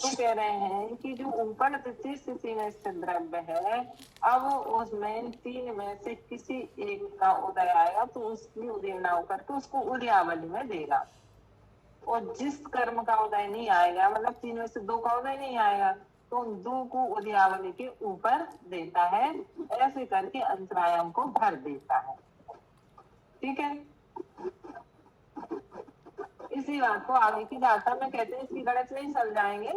तो कह रहे हैं कि जो ऊपर तृतीय स्थिति में स्थित द्रव्य है, अब उसमें तीन में से किसी एक का उदय आएगा तो उसकी उदयना करके उसको उदयावली में देगा। और जिस कर्म का उदय नहीं आएगा, मतलब तीन में से दो का उदय नहीं आएगा, तो उन दो को उदयावली के ऊपर देता है। ऐसे करके अंतरायाम को भर देता है। ठीक है, इसी बात को आगे की गाथा में कहते हैं। इसकी गणित नहीं समझाएंगे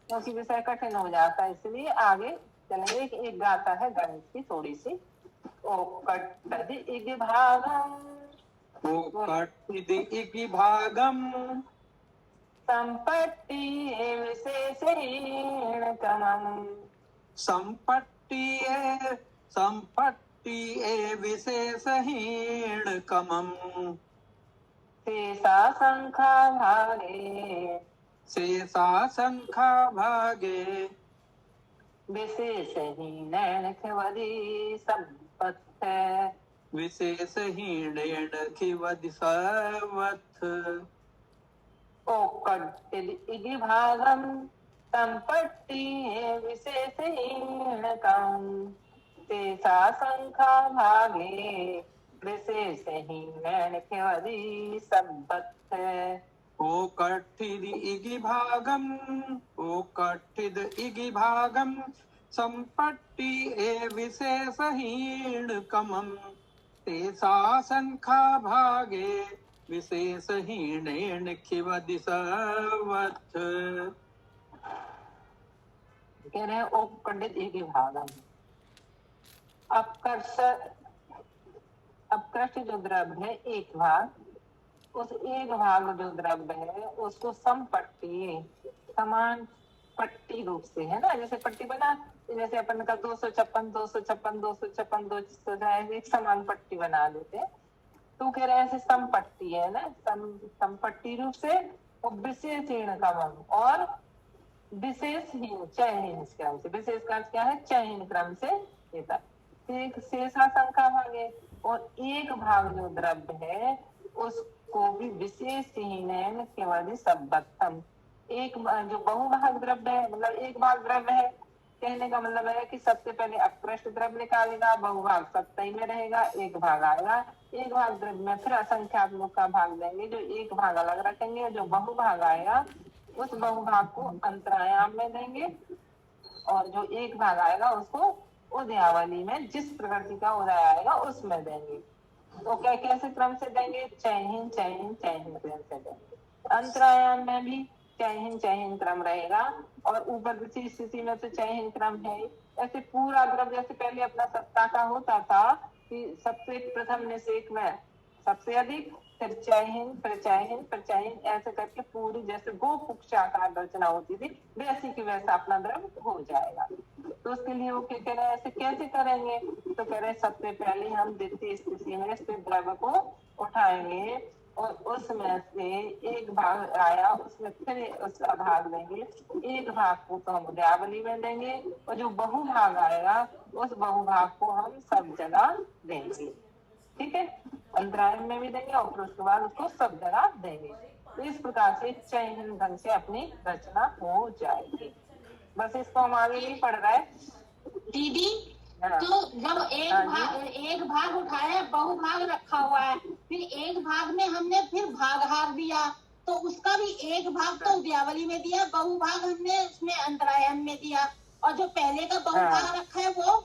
क्योंकि विषय कठिन हो जाता है, इसलिए आगे चलेंगे। एक गाथा है गणित की थोड़ी सी। ओ कट्टदि इति भागम, संपत्ति विशेषेण कमम्, संपत्ति विशेषहीण कमम्, शेषा संख्या भागे विशेषहीन खिवदि संपत्त, विशेषहीणेन खिवदि सर्वथ। इति भागम संपत्ति विशेषहीनकम्, शेषा संख्या भागे विशेषहीन खिवदि संपत्त। ओ कठिद इगि भागम संपत्ति विशेषहीण कमम्, तेषा संख्या भागे विशेषहीणेन खिवदि सर्वथ। कह रहे ओ पंडित इगि भागम, अपकृष्ट जो द्रव्य है एक भाग, उस एक भाग जो द्रव्य है उसको समपट्टी, समान पट्टी रूप से, है ना, जैसे पट्टी बना, जैसे अपन का 256 256 256 256 एक समान पट्टी बना देते। तो कह रहे हैं ऐसे समपट्टी है ना, समपट्टी रूप से, और विशेषहीन कमम्, और विशेषहीन चयहीन क्रम से। विशेष का क्या है? चयहीन क्रम से देता। एक शेषा संख्या भागे, और एक भाग जो द्रव्य है उसको भी विशेषहीन केवल सबत्तम, एक जो बहुभाग द्रव्य है, मतलब एक भाग द्रव्य है, कहने का मतलब है कि सबसे पहले अपकृष्ट द्रव्य निकालेगा, बहुभाग सत्ताई में रहेगा, एक भाग आएगा, एक भाग द्रव्य में फिर असंख्यात्मक का भाग देंगे, जो एक भाग अलग रखेंगे, जो बहुभाग आएगा उस बहुभाग को अंतरायाम में देंगे, और जो एक भाग आएगा उसको उदयावली में, जिस प्रकृति का उदय आएगा उसमें देंगे। तो क्या कैसे क्रम से देंगे? चयहीन चयहीन चयहीन क्रम से देंगे। अंतरायाम में भी चयहीन क्रम रहेगा, और ऊपर की स्थिति में तो चयहीन क्रम है। ऐसे पूरा द्रव्य जैसे पहले अपना सत्ता का होता था कि सबसे प्रथम निषेक में सबसे अधिक, फिर चयहीन फिर चयहीन फिर चयहीन, ऐसे करके पूरी जैसे गो पुक्षाकार रचना होती थी, वैसी की वैसा अपना द्रव्य हो जाएगा। तो उसके लिए वो क्या कह रहे हैं, ऐसे कैसे करेंगे? तो कह रहे हैं सबसे पहले हम द्वितीय स्थिति में स्थित द्रव्य को उठाएंगे, और उसमें से एक भाग आया उसमें फिर उसका भाग देंगे, एक भाग को तो हम उदयावली में देंगे, और जो बहुभाग आएगा उस बहुभाग को हम सब जगह देंगे। ठीक है, अंतरायण में भी देंगे और फिर उसके बाद उसको सब जगह देंगे। तो इस प्रकार से चयन ढंग से अपनी रचना हो जाएगी। बस इसको हम आगे नहीं पढ़ रहे दीदी। तो जब एक भाग उठाया, बहुभाग रखा हुआ है, फिर एक भाग में हमने फिर भाग हार दिया, तो उसका भी एक भाग तो उदयावली में दिया, बहुभाग हमने उसमें अंतरायण में दिया, और जो पहले का बहुभाग रखा है वो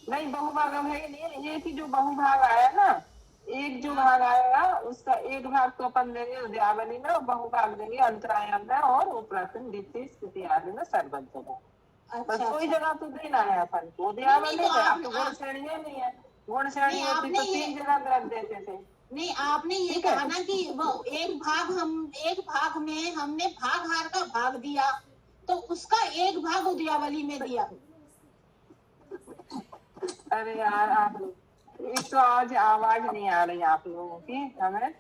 नहीं, बहुभाग है नहीं, ये कि जो बहुभाग आया ना, एक जो भाग आएगा उसका एक भाग तो अपन देंगे उदयावली में, और बहुभाग देंगे अंतरायण में, और उपरासन द्वितीय स्थिति आदि में सर्वत जगह। बस कोई जगह तो देना है अपन को उदयावली में। आप तो गुण श्रेणी नहीं है, गुण श्रेणी होती तो 3 जगह द्रव्य देते थे। नहीं, आपने ये कहा ना कि वो एक भाग में हमने भाग हार का भाग दिया, तो उसका एक भाग उदयावली में दिया। अरे यार, आप एक तो आज आवाज नहीं आ रही आप लोगों की, हमें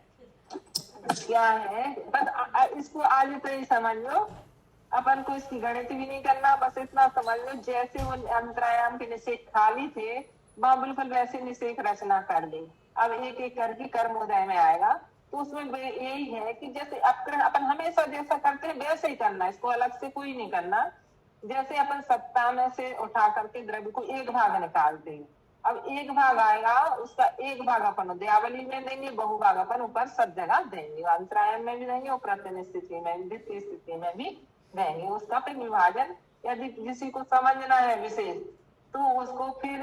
क्या है, बस इसको आज तो ही समझ लो, अपन को इसकी गणित भी नहीं करना, बस इतना समझ लो जैसे वो अंतरायाम के निषेक खाली थे, वहां बिल्कुल वैसे निषेक रचना कर दी। अब एक एक करके कर्मोदय में आएगा, तो तो उसमें यही है कि जैसे अपन हमेशा जैसा करते हैं वैसे ही करना, इसको अलग से कोई नहीं करना। जैसे अपन सत्ता में से उठा करके द्रव्य को एक भाग निकालते हैं, अब एक भाग आएगा, उसका एक भाग अपन उदयावली में देंगे, बहुभाग अपन ऊपर सब जगह देंगे, अंतरायण में भी देंगे और प्रतिनिधि स्थिति में, द्वितीय स्थिति में भी देंगे। उसका फिर विभाजन यदि किसी को समझना है विशेष तो उसको फिर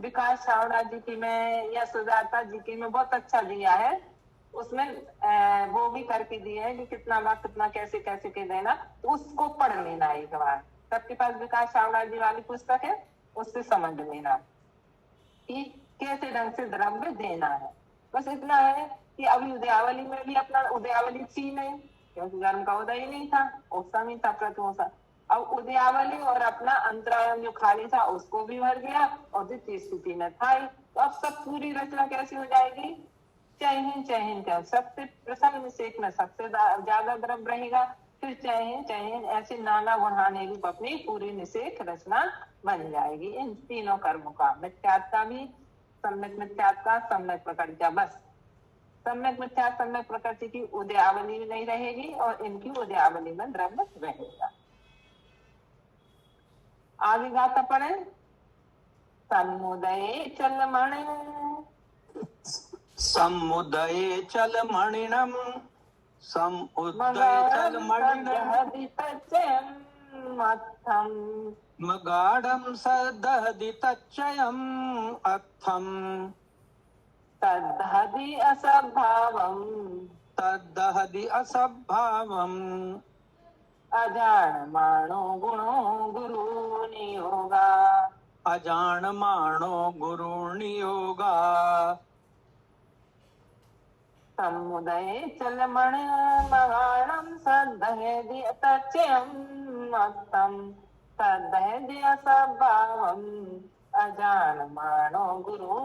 विकास छावड़ा जी की में या सुजाता जी की में बहुत अच्छा दिया है, उसमें वो भी करके दिए है कि कितना बार कितना कैसे कैसे के देना, तो उसको पढ़ लेना एक बार। सबके पास विकास छावड़ा जी वाली पुस्तक है, उससे समझ लेना कि कैसे ढंग से द्रव्य देना है। बस इतना है कि अभी उदयावली में भी अपना उदयावली थी नहीं, क्योंकि गर्म का उदय ही नहीं था, उपसम ही था, प्रथम सा। अब उदयावली और अपना अंतरायण जो खाली था उसको भी भर दिया और द्वितीय स्थिति में था ही। तो अब सब पूरी रचना कैसी हो जाएगी, चयहीन चयहीन का सबसे प्रथम निषेक में सबसे ज्यादा द्रव्य रहेगा, फिर चयहीन चयहीन ऐसे नाना बढ़ाने रूप अपनी पूरी निषेक रचना बन जाएगी। इन तीनों कर्मों का, मिथ्यात्व का भी, सम्यक मिथ्यात्व का, सम्यक प्रकृति का। बस सम्यक मिथ्यात्व सम्यक प्रकृति की उदयावली भी नहीं रहेगी और इनकी उदयावली में द्रव्य रहेगा। आगे गाता पड़े, समुदये चलमण समुदये चलमणिनम् समुदये चलमणिनम् मगाढं सदहदितच्चयम् अर्थम् तद्धि असद्भावम् तद्धि असद्भावम् अजानमानो गुणो गुरु नियोगा अजानमानो गुरुर्नियोगा समुदये चलमण मगाणं सद्धि तच्चयम् अर्थम् तद्धि असद्भावम् अजानमानो गुरु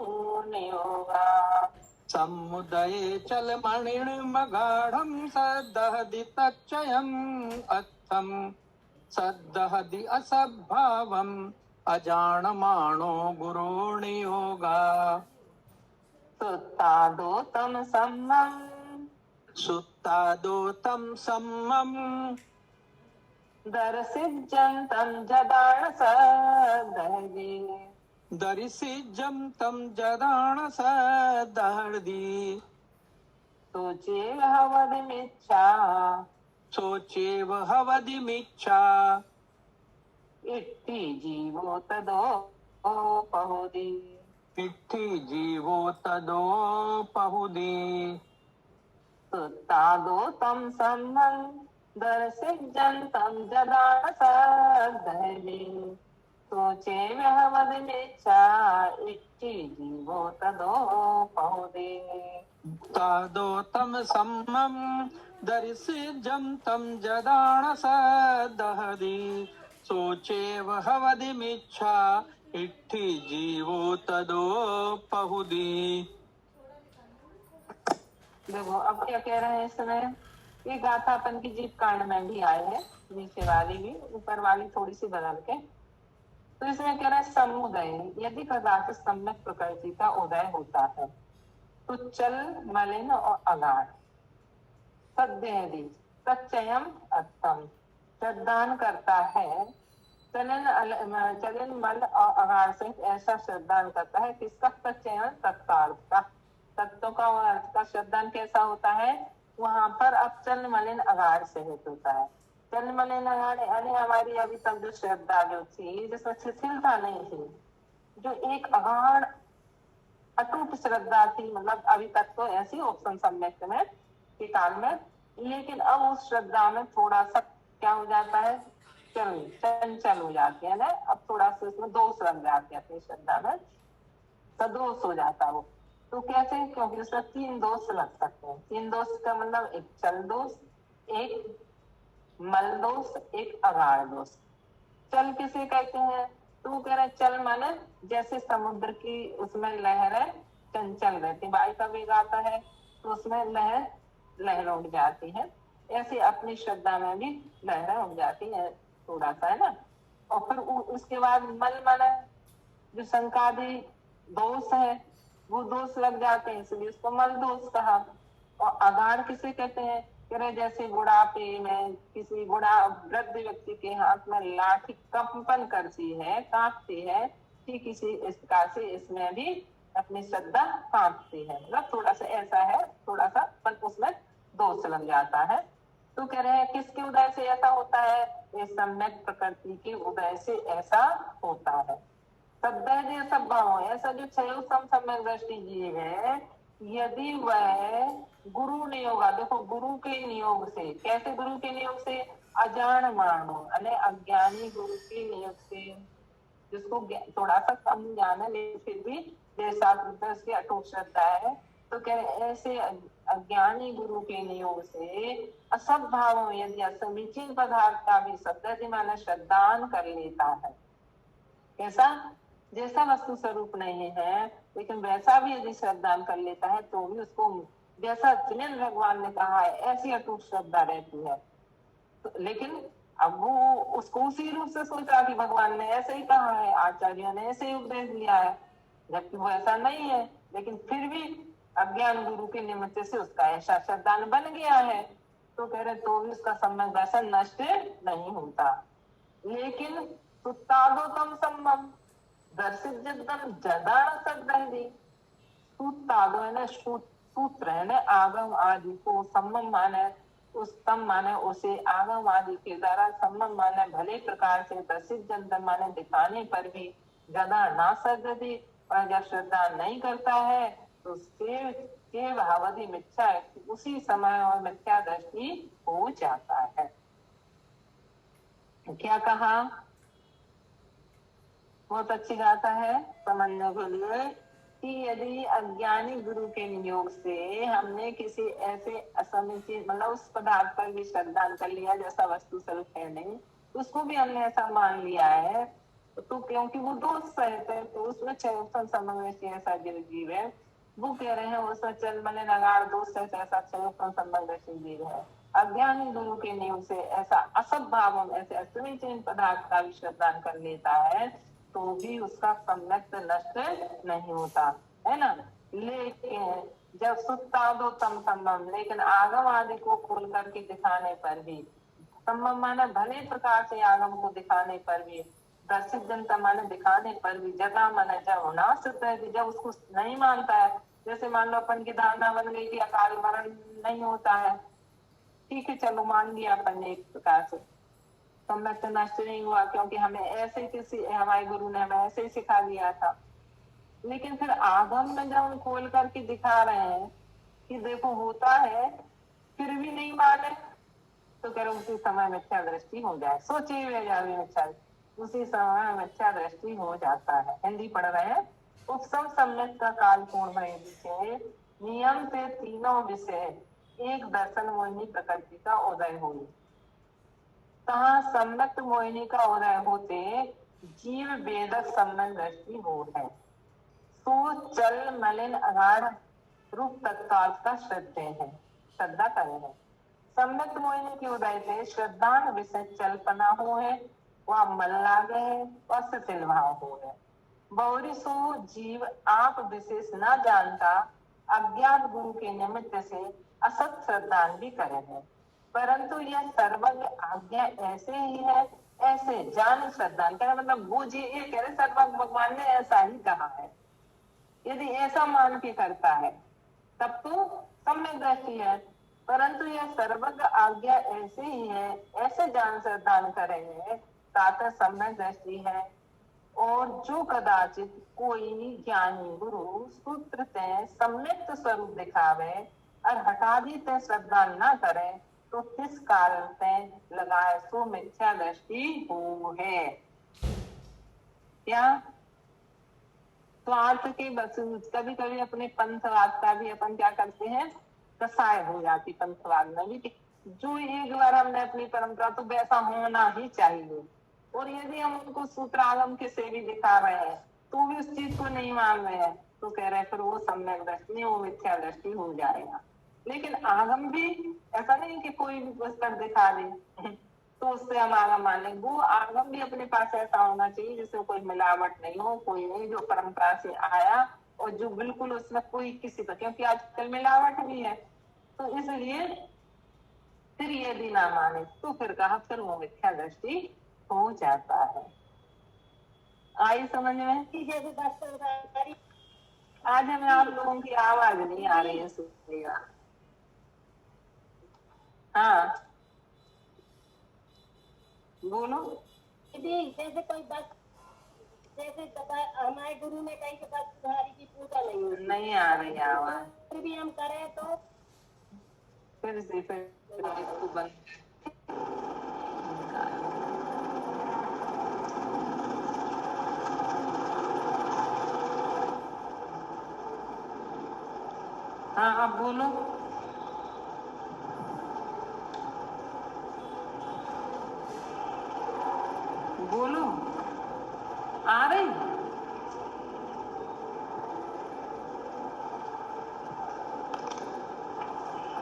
नियोगा। समुदये चलमणिर्मगाढं सदहदि तच्चयम् अर्थम् सदहदि असद्भावम् अजानमानो गुरुर्नियोगा सुत्तादोतम सम्मम् सुत्तादोतं सम्मम् दर्शिजन्तं जदान सदहदि दर्शिजं तं जदान सदहदि सोचेव हवदिमिच्छा सोचेव हवदिमिच्छा इट्ठी जीवो तदो पहुदि इत्थि जीवो तदोपहुदि सुत्तादोतं सम्मं दर्शिजन्तं जदान सदहदि सोचे वहवदिमिच्छा इट्ठी जीवो तदो पहुदि तादोतं सम्मं दर्शिजं तं जदान सदहदि सोचेव हवदिमिच्छा इट्ठी जीवो तदोपहुदि। देखो अब क्या कह रहे हैं इसमें, ये गाथा अपन की जीव कांड में भी आए हैं, नीचे वाली भी ऊपर वाली थोड़ी सी बदल के। तो इसमें कह रहा है समुदय, यदि कदाचित सम्यक प्रकृति का उदय होता है तो चल मलिन और अगाढ़ सद्यदि तच्चयम अर्थम श्रद्धान करता है, चलन मल और अगाढ़ से ऐसा श्रद्धान करता है किसका, तच्चयन तत्कार्थ का, तत्व का और अर्थ का श्रद्धान कैसा होता है वहां पर। अब चल मलिन अगाढ़ से होता है, चल मलिन अगाढ़ यानी हमारी अभी तक जो श्रद्धा जो थी जिसमें शिथिलता नहीं थी, जो एक अगाढ़ अटूट श्रद्धा थी, मतलब अभी तक तो ऐसी ऑप्शन सम्यक में के काल में, लेकिन अब उस श्रद्धा में थोड़ा सा क्या हो जाता है, चंचल हो जाती है ना, अब थोड़ा सा उसमें दोष लग जाते हैं अपनी श्रद्धा में, सदोष हो जाता है वो। तो कैसे, क्योंकि उसमें 3 दोष लग सकते हैं। 3 दोष का मतलब एक चल दोष, एक मल दोष, एक अगाढ़ दोष। चल किसे कहते हैं, तो कह रहे चल माने जैसे समुद्र की उसमें लहरें चंचल रहती, वायु का वेग आता है तो उसमें लहर उठ जाती है, ऐसे अपनी श्रद्धा में भी लहरें उठ जाती है थोड़ा सा, है ना। और फिर उसके बाद मल माने जो शंकादि दोष है वो दोष लग जाते हैं, इसलिए उसको मल दोष कहा। और अगाढ़ किसे कहते हैं? कह रहे जैसे बुढ़ापे में किसी वृद्ध व्यक्ति के हाथ में लाठी कंपन करती है, कांपती है, ठीक इसी इस प्रकार से इसमें भी अपनी श्रद्धा कांपती है। मतलब थोड़ा सा ऐसा है, थोड़ा सा पर उसमें दोष लग जाता है। तो कह रहे हैं किसके उदय से ऐसा होता है? ये सम्यक प्रकृति के उदय से ऐसा होता है। सद्दहदीय सद्भाव, ऐसा जो क्षय सम्यक दृष्टि जीव है, यदि वह गुरु नियोग, देखो गुरु के नियोग से, कैसे गुरु के नियोग से? अजान मानो यानी अज्ञानी गुरु के नियोग से, जिसको थोड़ा सा कम ज्ञान है लेकिन फिर भी देशात्मकता की अटूट श्रद्धा है, तो कह रहे ऐसे अज्ञानी गुरु के नियोग से असद्भाव यदि असमीचीन पदार्थ का भी सद्दहदीय माने श्रद्धान कर लेता है, कैसा? जैसा वस्तु स्वरूप नहीं है लेकिन वैसा भी यदि श्रद्धान कर लेता है तो भी उसको जैसा जिनेन्द्र भगवान ने कहा है ऐसी अटूट श्रद्धा रहती है। तो लेकिन अब वो उसको उसी रूप से सोचा कि भगवान ने ऐसे ही कहा है, आचार्यों ने ऐसे ही उपदेश दिया है, जबकि वो ऐसा नहीं है। लेकिन फिर भी अज्ञान गुरु के निमित्त से उसका ऐसा श्रद्धान बन गया है, तो कह रहे तो भी उसका सम्यक दर्शन नष्ट नहीं होता। लेकिन सुत्तादोतम सम्मम दर्शित जदम जदान सद्दहदी, सुत्तादो है ना, सूत्र है ना, आगम आदि को सम्मम माने उत्तम माने उसे आगम आदि के द्वारा सम्मम माने भले प्रकार से, दर्शित जन माने दिखाने पर भी, जदा ना सद्दहदी और जब श्रद्धा नहीं करता है तो उसके भावधि मिथ्या, उसी समय और मिथ्या दृष्टि हो जाता है। क्या कहा? बहुत अच्छी बात है समझने के लिए कि यदि अज्ञानी गुरु के नियोग से हमने किसी ऐसे असमीचीन मतलब उस पदार्थ पर भी श्रद्धा कर लिया जैसा वस्तु स्वरूप है नहीं, उसको भी हमने ऐसा मान लिया है, तो क्योंकि वो दोष सहित है तो उसमें ऐसा जीव है, वो कह रहे हैं उसमें चल मने नगाड़ दोष सहित ऐसा जीव है। अज्ञानी गुरु के नियोग से ऐसा असद्भाव ऐसे असमीचीन पदार्थ का भी श्रद्धा कर लेता है तो भी उसका सम्यक नष्ट नहीं होता है ना। लेकिन जब सुत्तादो तम सम्मम, लेकिन आगम आदि को खोल करके दिखाने पर भी, सम्मम माने भले प्रकार से आगम को दिखाने पर भी, दर्शित जनता माने दिखाने पर भी, जगह माने जब ना सिद्ध है, जब उसको नहीं मानता है, जैसे मान लो अपन की धारणा बन गई कि अकाल मरण नहीं होता है, ठीक है चलो मान लिया अपन ने एक प्रकार से, सम्यक तो नष्ट नहीं हुआ क्योंकि हमें ऐसे किसी हमारे गुरु ने हमें ऐसे ही सिखा दिया था। लेकिन फिर आगम में जब हम खोल करके दिखा रहे हैं कि देखो होता है फिर भी नहीं माने, तो कह रहे उसी समय मिथ्या दृष्टि हो जाए, सोचे हुए जावे मिथ्या, उसी समय मिथ्या दृष्टि हो जाता है। हिंदी पढ़ रहे हैं। उपसम सम्यक का काल पूर्ण है, नियम से तीनों विषय एक दर्शन मोहिनी प्रकृति का उदय हो, तहाँ सम्यक मोहिनी का उदय होते जीव वेदक संबंध दृष्टि हो है, सो चल मलिन अगाढ़ रूप तत्काल का श्रद्धे है, श्रद्धा करे है। सम्यक मोहिनी के उदय से श्रद्धान विषय चलपना हो है, वह मल लागे है, वह सतिल भाव हो है। बहुरी सो जीव आप विशेष न जानता, अज्ञात गुरु के निमित्त से असत श्रद्धान भी करे है, परंतु यह सर्वज्ञ आज्ञा ऐसे ही है, ऐसे जान श्रद्धा का मतलब वो जी ये कह रहे सर्वज्ञ भगवान ने ऐसा ही कहा है, यदि ऐसा मान के करता है तब तो सम्यक दृष्टि है, परंतु यह सर्वज्ञ आज्ञा ऐसे ही है, ऐसे जान श्रद्धा करेंगे ताकि सम्यक दृष्टि है। और जो कदाचित कोई ज्ञानी गुरु सूत्र ते सम्यक स्वरूप दिखावे और हठादी ते श्रद्धा न करे तो किस कारण से लगाए सो मिथ्या दृष्टि हो है। क्या स्वार्थ के बस कभी कभी अपने पंथवाद का भी अपन क्या करते हैं, कसाय हो जाती पंथवाद में भी, जो एक बार हमने अपनी परंपरा तो वैसा होना ही चाहिए, और यदि हम उनको सूत्रागम के से भी दिखा रहे हैं तो भी उस चीज को नहीं मान रहे हैं, तो कह रहे फिर वो सम्यक दृष्टि वो मिथ्या दृष्टि हो जाएगा। लेकिन आगम भी ऐसा नहीं कि कोई भी पुस्तक दिखा दे तो उससे हम आगम मान लें, वो आगम भी अपने पास ऐसा होना चाहिए जिसमें कोई मिलावट नहीं हो, कोई नहीं जो परंपरा से आया और जो बिल्कुल उसमें कोई किसी का, क्योंकि आजकल मिलावट भी है, तो इसलिए फिर यदि ना माने तो फिर कहा फिर वो मिथ्या दृष्टि हो जाता है। आई समझ में? ठीक है, तो आज हमें आप लोगों की आवाज नहीं आ रही है, सुनिएगा। हाँ बोलो। दीदी जैसे कोई बस, जैसे हमारे गुरु ने कही कि बस तुम्हारी की पूजा नहीं होती, नहीं आ रही आवाज, फिर भी हम करें तो फिर से फिर इसको बंद। हाँ आप बोलो। बोलो, आ रही?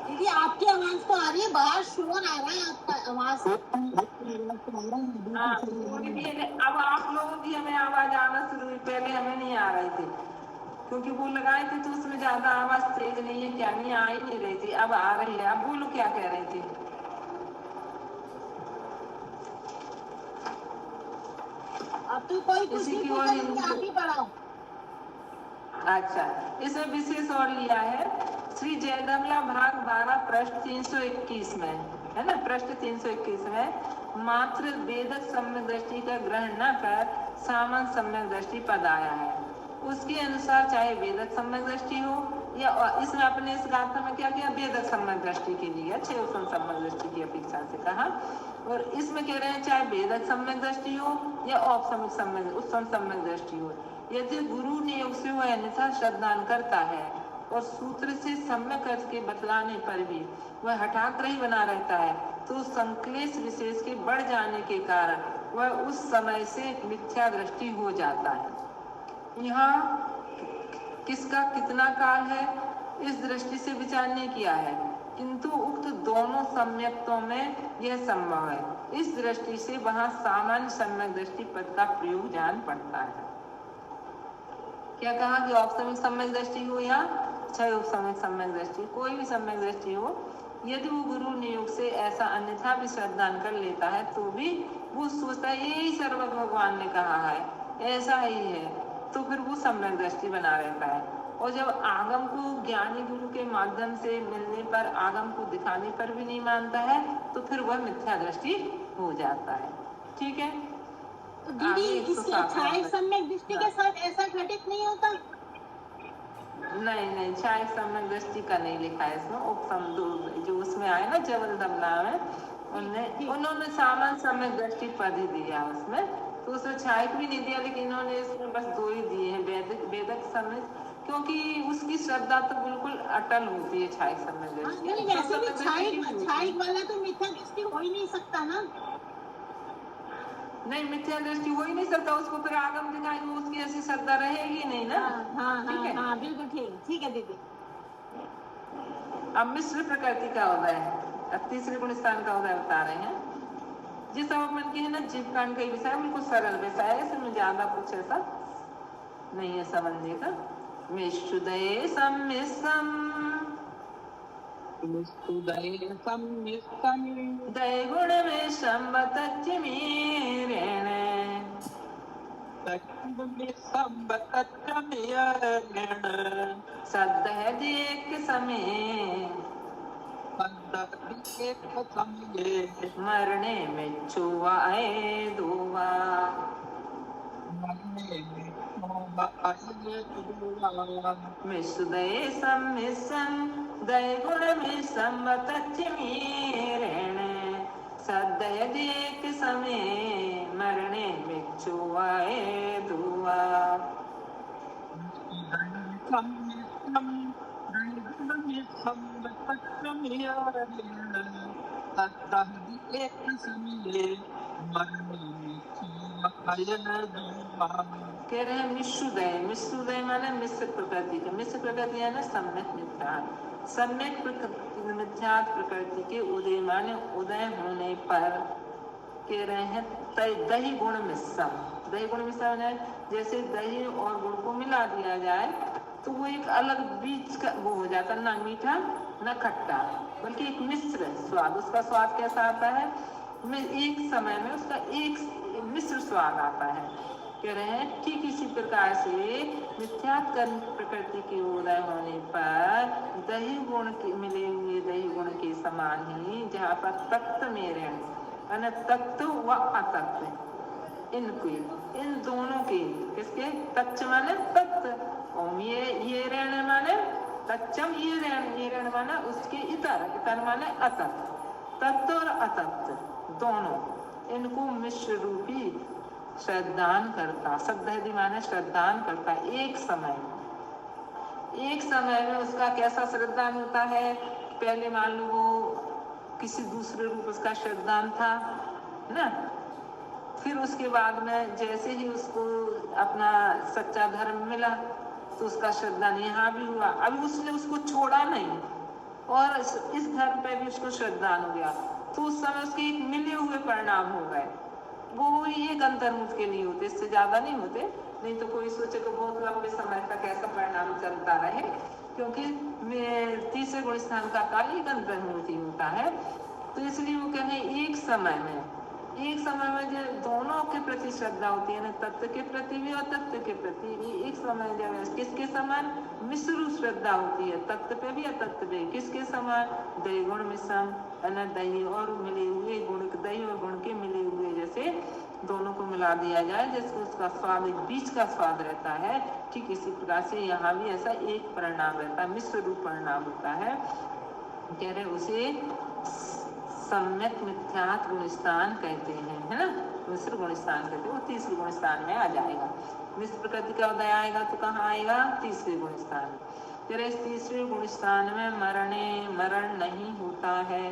दीदी आपकी आवाज तो आ रही है, बाहर शोर आ रहा है आपका आवाज। हाँ, थोड़ी देर अब आप लोगों की हमें आवाज आना शुरू हुई, पहले हमें नहीं आ रही थी क्योंकि वो लगाए थे तो उसमें ज्यादा आवाज तेज नहीं है, क्या नहीं आ ही नहीं रही थी, अब आ रही है। अब बोलो क्या कह रही थी? अब तो कोई कुछ इसी नहीं की पूछा, ओर दीदी आप ही पढ़ाओ। अच्छा, इसमें विशेष और लिया है श्री जयदमला भाग 12 पृष्ठ 321 में, है ना, पृष्ठ 321 में मात्र वेदक सम्यक दृष्टि का ग्रहण न कर सामान्य सम्यक दृष्टि पद आया है। उसके अनुसार चाहे वेदक सम्यक दृष्टि हो या इसमें अपने इस गाथा में क्या किया, वेदक सम्यक दृष्टि के लिए अच्छे उत्तम सम्यक दृष्टि की अपेक्षा से कहा, और इसमें कह रहे हैं चाहे वेदक सम्यक दृष्टि हो या औपसमिक सम्यक उत्तम सम्यक दृष्टि हो, यदि गुरु ने उसे वह अन्यथा श्रद्धान करता है और सूत्र से सम्यक अर्थ के बतलाने पर भी वह हठाग्रही बना रहता है तो संक्लेश विशेष के बढ़ जाने के कारण वह उस समय से मिथ्या दृष्टि हो जाता है। यहाँ किसका कितना काल है इस दृष्टि से विचार नहीं किया है, किंतु उक्त दोनों सम्यक्तों में यह संभव है। इस दृष्टि से वहाँ सामान्य सम्यक दृष्टि पद का प्रयोग जान पड़ता है। क्या कहा कि औपसमिक सम्यक दृष्टि हो या चाहे उपसमिक सम्यक दृष्टि, कोई भी सम्यक दृष्टि हो, यदि वो गुरु नियोग से ऐसा अन्यथा भी श्रद्धान कर लेता है तो भी वो सोचता है यही सर्वज्ञ भगवान ने कहा है, ऐसा ही है, तो फिर वो सम्यक दृष्टि बना रहता है। और जब आगम को ज्ञानी गुरु के माध्यम से मिलने पर आगम को दिखाने पर भी नहीं मानता है तो फिर वह मिथ्या दृष्टि हो जाता है। ठीक है, दीदी इसके छाया सम्यक दृष्टि के साथ ऐसा घटित नहीं होता? नहीं, छाया सम्यक दृष्टि का नहीं लिखा है इसमें, उपसम जो उसमें आए ना जबल दमला में, उन्होंने सामान्य सम्यक दृष्टि पद ही दिया उसमें, तो उसमें छायक भी नहीं दिया, लेकिन इन्होंने इसमें बस दो ही दिए हैं, वेदक सम्यक, क्योंकि उसकी श्रद्धा तो बिल्कुल अटल होती है छायक सम्यक दृष्टि। वैसे भी छायक वाला तो मिथ्या दृष्टि हो ही नहीं सकता ना। नहीं, मिथ्या दृष्टि हो ही नहीं सकता, उसको फिर आगम दिखाएंगे, उसकी ऐसी श्रद्धा रहेगी नहीं ना। हाँ, बिल्कुल ठीक है दीदी। अब मिश्र प्रकृति का उदय, अब तीसरे गुण स्थान का उदय बता रहे हैं। जिस मन की है ना जीवकांड का विषय बिल्कुल सरल विषय है, इसमें ज्यादा कुछ ऐसा नहीं है समझने का। मिश्रुदय सम्मिश्रम दय गुण में संबतच्चमीरेण सदहदेक समय मरणे में चुवाए दुआ। मिसुदय सम्मिश्रं दय गुण में संबतच्चमीरेण सदहदेक समय मरणे में चुवाए दुआ। कह रहे हैं मिश्रुदय माने मिश्र प्रकृति का, मिश्र प्रकृति है ना सम्यक मिथ्या, सम्यक मिथ्या प्रकृति के उदय माने उदय होने पर कह रहे हैं दही गुण मिश्रम। दही गुण मिश्रम है जैसे दही और गुड़ को मिला दिया जाए तो वो एक अलग बीज का वो हो जाता, ना मीठा ना खट्टा, बल्कि एक मिश्र स्वाद। उसका स्वाद कैसा आता है? एक समय में उसका एक मिश्र स्वाद आता है। कह रहे हैं ठीक इसी प्रकार से मिथ्यात्म प्रकृति के उदय होने पर दही गुण के मिले हुए दही गुण के समान ही, जहाँ पर तत्व में ऋण, तत्व व अतत्व, इनके इन दोनों के, किसके? तत्व माने तत्व, और ये ऋण माने तच्चम, ये ऋण माने उसके इतर, इतर माने अतत्व। तत्व और अतत्व दोनों, इनको मिश्र रूपी श्रद्धान करता, श्रद्धा माने श्रद्धान करता, एक समय में उसका कैसा श्रद्धान होता है? पहले मान लो वो किसी दूसरे रूप उसका श्रद्धान था ना, फिर उसके बाद में जैसे ही उसको अपना सच्चा धर्म मिला तो उसका श्रद्धान यहाँ भी हुआ। अभी उसने उसको छोड़ा नहीं और इस धर्म पे भी उसको श्रद्धान हो गया, तो उस समय उसके एक मिले हुए परिणाम हो गए। वो एक अंतर्मुख के लिए होते, इससे ज्यादा नहीं होते। नहीं तो कोई सोचे तो बहुत लंबे समय तक ऐसा परिणाम चलता रहे, क्योंकि तीसरे गुण स्थान का काल एक अंतर्मुख ही होता है। तो इसलिए वो कहें एक समय में जो दोनों के प्रति श्रद्धा होती है ना, तत्व के प्रति भी और तत्व के प्रति भी, एक समय जब किसके समान? मिश्र श्रद्धा होती है, तत्व पे भी अतत्व पे। किसके समान? दही गुण मिश्रम, दही और मिले हुए गुण, दही और गुण के मिले हुए, जैसे दोनों को मिला दिया जाए, जैसे उसका स्वाद एक बीज का स्वाद रहता है, ठीक इसी प्रकार से यहाँ भी ऐसा एक परिणाम रहता है, मिश्र रूप परिणाम होता है। कह रहे उसे सम्यक मिथ्यात् गुणस्थान कहते हैं, है ना, मिश्र गुणस्थान कहते हैं। वो तीसरे गुणस्थान में आ जाएगा। मिश्र प्रकृति का उदय आएगा तो कहाँ आएगा? तीसरे गुणस्थान में। तेरे इस तीसरे गुणस्थान में मरण नहीं होता है।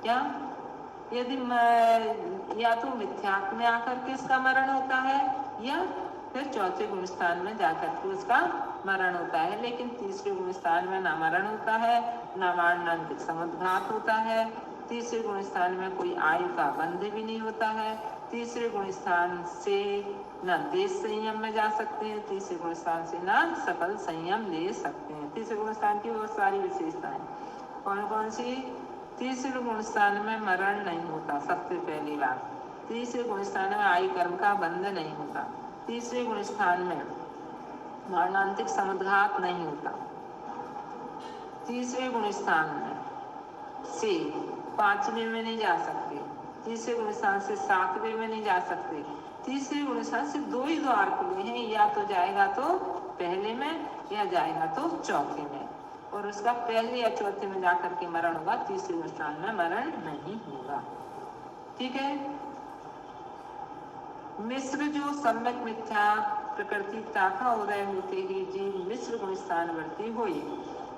क्या? यदि या तो मिथ्यात्व में आकर के इसका मरण होता है, या फिर चौथे गुणस्थान में जाकर के उसका मरण होता है। लेकिन तीसरे गुणस्थान में ना मरण होता है, ना मरणांतिक समुद्घात होता है। तीसरे गुणस्थान में कोई आयु का बंध भी नहीं होता है। तीसरे गुणस्थान से ना देश संयम में जा सकते हैं, तीसरे गुणस्थान से ना सकल संयम ले सकते हैं। तीसरे गुणस्थान की बहुत सारी विशेषताएं कौन कौन सी? तीसरे गुणस्थान में मरण नहीं होता, सबसे पहली बात। तीसरे गुणस्थान में आयु कर्म का बंध नहीं होता। तीसरे गुणस्थान में मरणांतिक समुद्घात नहीं होता। तीसरे गुणस्थान में से पांचवें में नहीं जा सकते, तीसरे गुणस्थान से सातवें में नहीं जा सकते। तीसरे गुणस्थान से दो ही द्वार खुले हैं, या तो जाएगा तो पहले में, या जाएगा तो चौथे में, और उसका पहले या चौथे में जाकर के मरण होगा। तीसरे गुणस्थान में मरण नहीं होगा। ठीक है। मिश्र जो सम्यक मिथ्या प्रकृति ताका उदय होते ही जीव मिश्र गुणस्थान वर्ती हुई,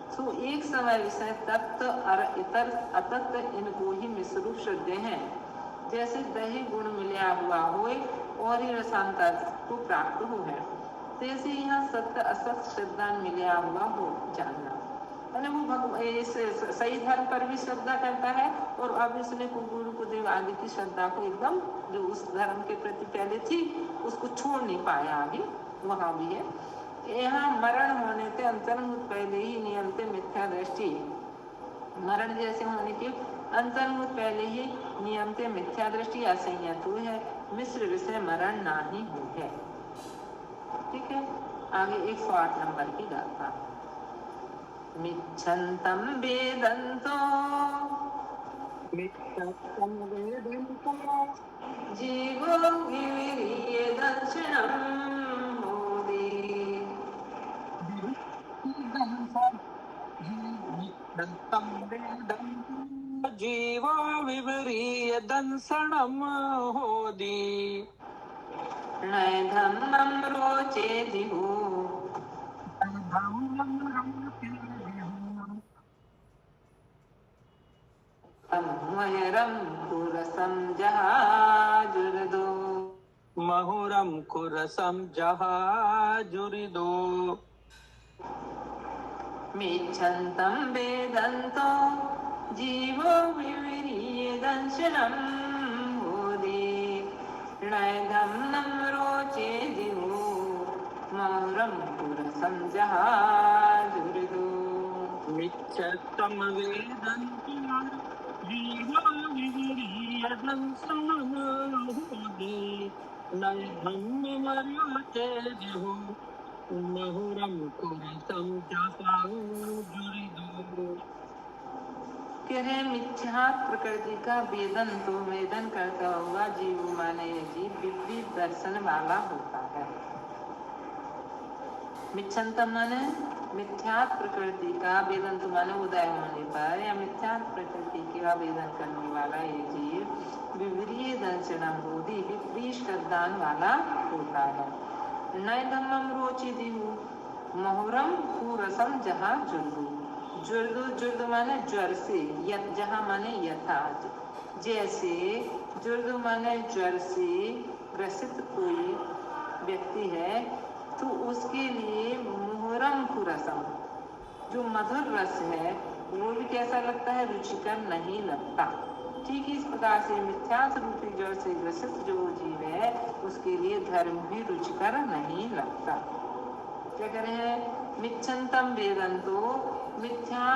तो एक समय विषय तत्व और इतर अतत्व इनको ही मिश्र रूप श्रद्धे हैं। जैसे दही गुण मिला हुआ हो और ही रसांतर को प्राप्त हो है, जैसे यहाँ सत्य असत श्रद्धा मिला हुआ हो जानना। वो इस सही धर्म पर भी श्रद्धा करता है, और अब उसने गुरु को देव आदि की श्रद्धा को एकदम, जो उस धर्म के प्रति पहले थी, उसको छोड़ नहीं पाया आगे, वहां भी है। यहाँ मरण होने से अंतर्मुख पहले ही नियमते मिथ्या दृष्टि, मरण जैसे होने के अंतर्मुख पहले ही नियमते मिथ्या दृष्टि असंयत हुई है। मिश्र विषय मरण नाही हुई है। ठीक है। आगे 108 नंबर की गाथा। मिच्छन्तं वेदन्तो जीवो विविरीय दर्शनं मोदे। जीवो विवरीय दंसणं होदि। नैधम्मं रोचे दिहु महुरं कुरसं जहाजुर्दो। महुरं कुरसं जहाजुरिदो। मिच्छन्तं वेदन्तो जीवो विविरीय दंशनं मोदे। नैधम्मं रोचे दिवो महुरं महुरम पुरसं जहाजुर्दो मिच्छतम वेदन्तं जीवा विविर्यदं समहोदे नैधं मर्याते देहो महुरम कुरसं जहाजुर्दो। कह रहे मिथ्या प्रकृति का वेदन तो वेदन करता हुआ जीव माने जीव विपरीत दर्शन वाला होता है। मिच्छन्तम माने मिथ्या प्रकृति का वेदन तो माने उदय होने पर या मिथ्या प्रकृति का वेदन करने वाला ये जीव विपरीत दर्शन बोधि विपरीत श्रद्धान वाला होता है। नय धम्मम रोचि दिहु महुरम पूरसम जहाँ जुर्दु जुर्दु जुर्दु माने ज्वर से जहाँ माने यथा जैसे जुर्दु माने ज्वर से ग्रसित कोई व्यक्ति है तो उसके लिए मुहरम कुरसम जो मधुर रस है वो भी कैसा लगता है, रुचिकर नहीं लगता। ठीक इस प्रकार से मिथ्यास रूपी ज्वर से ग्रसित जो जीव है उसके लिए धर्म भी रुचिकर नहीं लगता। क्या कह रहे हैं, मिच्छन्तम वेदन्तो मिथ्या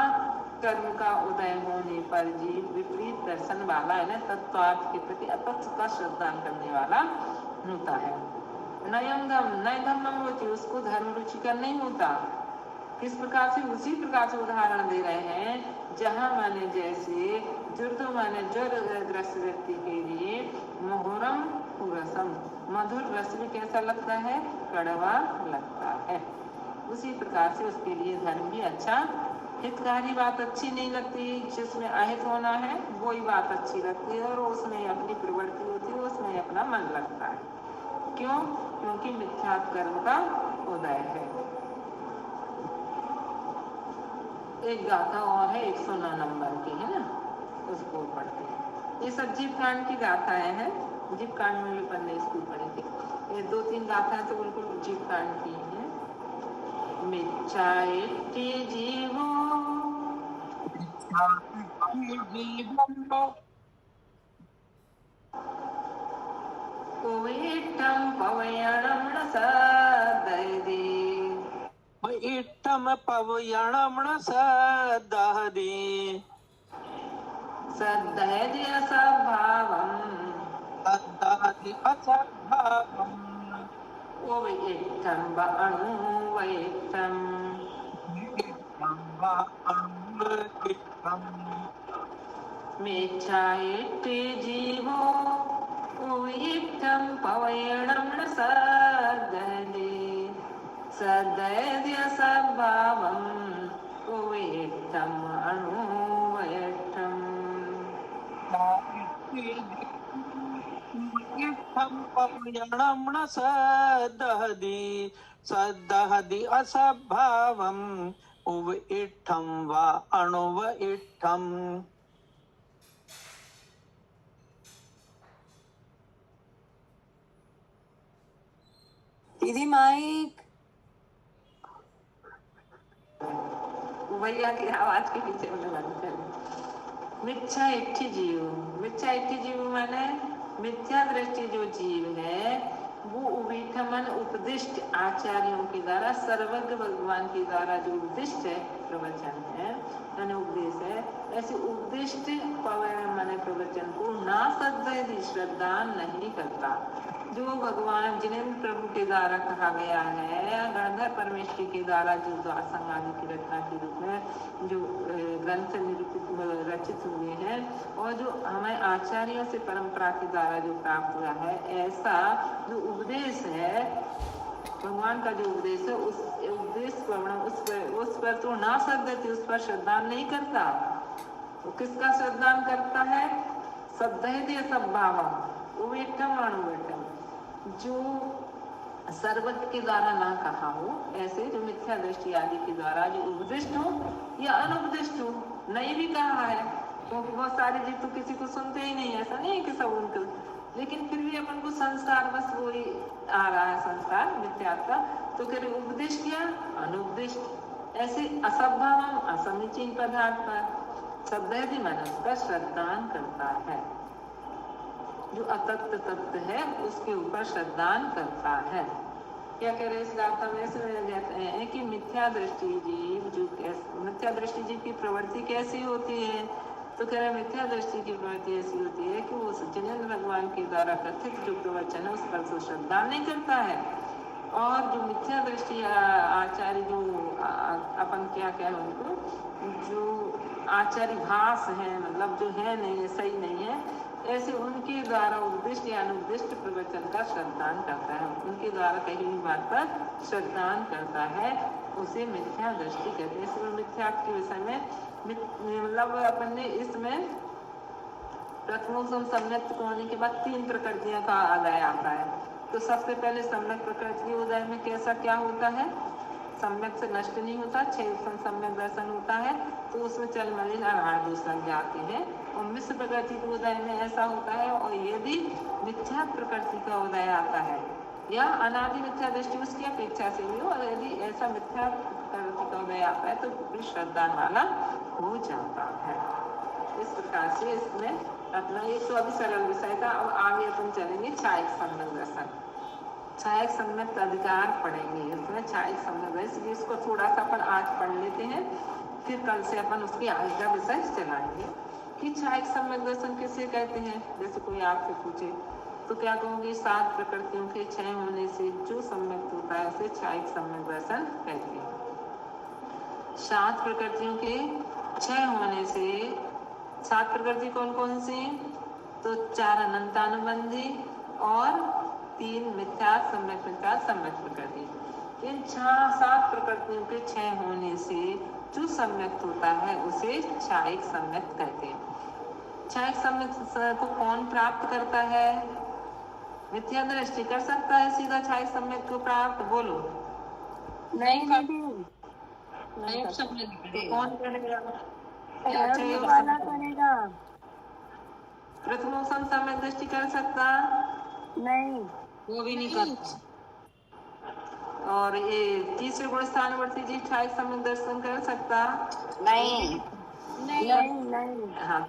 कर्म का उदय होने पर जीव विपरीत दर्शन वाला है ना, तत्वार्थ के प्रति अतत्व का श्रद्धा करने वाला होता है। नय धर्मम होती उसको धर्म रुचिकर नहीं होता। किस प्रकार से, उसी प्रकार से उदाहरण दे रहे हैं जहाँ माने जैसे जुर्दो माने ज्वर ग्रस्त व्यक्ति के लिए मुहुरम पुरसम मधुर रस भी कैसा लगता है, कड़वा लगता है। उसी प्रकार से उसके लिए धर्म भी अच्छा, हितकारी बात अच्छी नहीं लगती, जिसमें अहित होना है वही बात अच्छी लगती है और उसमें अपनी प्रवृत्ति होती है, उसमें अपना मन लगता है। क्यों? क्योंकि मिथ्यात्व कर्म का उदय है। एक गाथा और है 109 नंबर की है ना, उसको पढ़ते हैं। ये सब जीव कांड की गाथाएं हैं, जीव कांड में भी पढ़ने स्कूल पढ़ी थी। ये 2-3 गाथाएं तो बिल्कुल जीव कांड की हैं। मिच्छाइति जीवो कोविटम पवयणम न सदयदे इट्टम पवयणम न सदहदे सदयदे असभावम सदहदे असभावम कोविटम अणुवैटम मिच्छाइति जीवो कोविटम पवयणम न सदयदे सदयदे असभावम कोविटम अणुवैटम इत्थं पवयणं न सदहदि सदहदि असभावम् उव इत्थं वा अणुव इत्थम्। दीदी माइक, भैया की आवाज के पीछे बंद कर। मिथ्या इट्ठी जीव, मिथ्या इट्ठी जीव माने मिथ्या दृष्टि जो जीव है वो उविठमन उपदिष्ट आचार्यों के द्वारा सर्वज्ञ भगवान के द्वारा जो उपदिष्ट प्रवचन है माने उपदेश है, ऐसे उपदिष्ट माने प्रवचन को ना सदयदि श्रद्धा नहीं करता। जो भगवान जिन्हें प्रभु के द्वारा कहा गया है, गणधर परमेश्वरी के द्वारा जो द्वासंग आदि की रचना के रूप में जो ग्रंथ रचित हुए हैं और जो हमें आचार्यों से परंपरा के द्वारा जो प्राप्त हुआ है, ऐसा जो उपदेश है भगवान का जो उपदेश है उस उपदेश उस पर तो ना सदयति उस पर श्रद्धा नहीं करता। तो किसका श्रद्धा करता है, सदयति सद्भावम उवेठम अणुवेठम, जो सर्वज्ञ के द्वारा ना कहा हो, ऐसे जो मिथ्या दृष्टि आदि के द्वारा जो उपदिष्ट हो या अनुपदिष्ट हो, नहीं भी कहा है क्योंकि बहुत सारे जीव तो किसी को सुनते ही नहीं, ऐसा नहीं है कि सब उनको, लेकिन फिर भी अपन को संसार बस वही आ रहा है संसार मिथ्या का, तो फिर उपदिष्ट या अनुपदिष्ट ऐसे असभावम असमीचीन पदार्थ पर सदयति मनस का श्रद्धान करता है। जो अतत्व तत्व है उसके ऊपर श्रद्धान करता है। क्या कह रहे हैं इस गाथा में? इसमें कहते हैं कि मिथ्या दृष्टि जीव मिथ्या दृष्टि जीव की प्रवृत्ति कैसी होती है? तो कह रहे मिथ्या दृष्टि की प्रवृत्ति ऐसी होती है कि वो जिनेंद्र भगवान के द्वारा कथित जो प्रवचन है उस पर तो श्रद्धा नहीं करता है, और जो मिथ्या दृष्टि आचार्य जो अपन क्या कहें उनको, जो आचार्य भास है, मतलब जो है नहीं है, सही नहीं है, ऐसे उनके द्वारा उपदिष्ट या अनुदिष्ट प्रवचन का श्रद्धान करता है, उनके द्वारा कही हुई बात पर श्रद्धान करता है, उसे मिथ्या दृष्टि कहते हैं। इसमें मिथ्या के विषय में मतलब अपन ने इसमें प्रथमोत्तम सम्यक होने के बाद 3 प्रकृतियों का आदाय आता है। तो सबसे पहले सम्यक प्रकृति उदय में कैसा क्या होता है? सम्यक से नष्ट नहीं होता, 6 सम्यक दर्शन होता है, तो उसमें चल मलिन आहार दोष लग जाते हैं। और मिश्र प्रकृति के उदय में ऐसा होता है, और यदि मिथ्या प्रकृति का उदय आता है या अनादि मिथ्या दृष्टि उसकी अपेक्षा से भी हो, और यदि ऐसा मिथ्या प्रकृति का उदय आता है तो श्रद्धान वाला हो जाता है। इस प्रकार से इसमें अपना एक तो अभी सरल विषय था, अब आगे अपन चलेंगे छायक सम्यक दर्शन। छायक सम्यक अधिकार पढ़ेंगे इसमें, छायक सम्यक दर्शन, इसलिए इसको थोड़ा सा अपन आज पढ़ लेते हैं, फिर कल से अपन उसकी आगे का विषय चलाएंगे कि छायक सम्यक दर्शन किसे कहते हैं। जैसे कोई आपसे पूछे तो क्या कहूँगी? 7 प्रकृतियों के क्षय होने से जो सम्यक होता है उसे छायक सम्यक दर्शन कहते हैं। 7 प्रकृतियों के क्षय होने से, 7 प्रकृति कौन कौन सी? तो 4 अनंतानुबंधी और 3 मिथ्या सम्यक मिथ्या सम्यक प्रकृति। इन 7 प्रकृतियों के क्षय होने से जो सम्यक होता है उसे छायक सम्यक कहते हैं। छायक सम्यक को कौन प्राप्त करता है? मिथ्या दृष्टि कर सकता है सीधा छायक सम्यक को प्राप्त? बोलो। नहीं दीदी, तो कौन करेगा? वाला करेगा। प्रथमोत्तम सम्यक दृष्टि कर सकता? नहीं, वो भी नहीं करता। और ये तीसरे गुण स्थानवर्ती जी छायक सम्यक दर्शन कर सकता? नहीं, नहीं, नहीं। हाँ,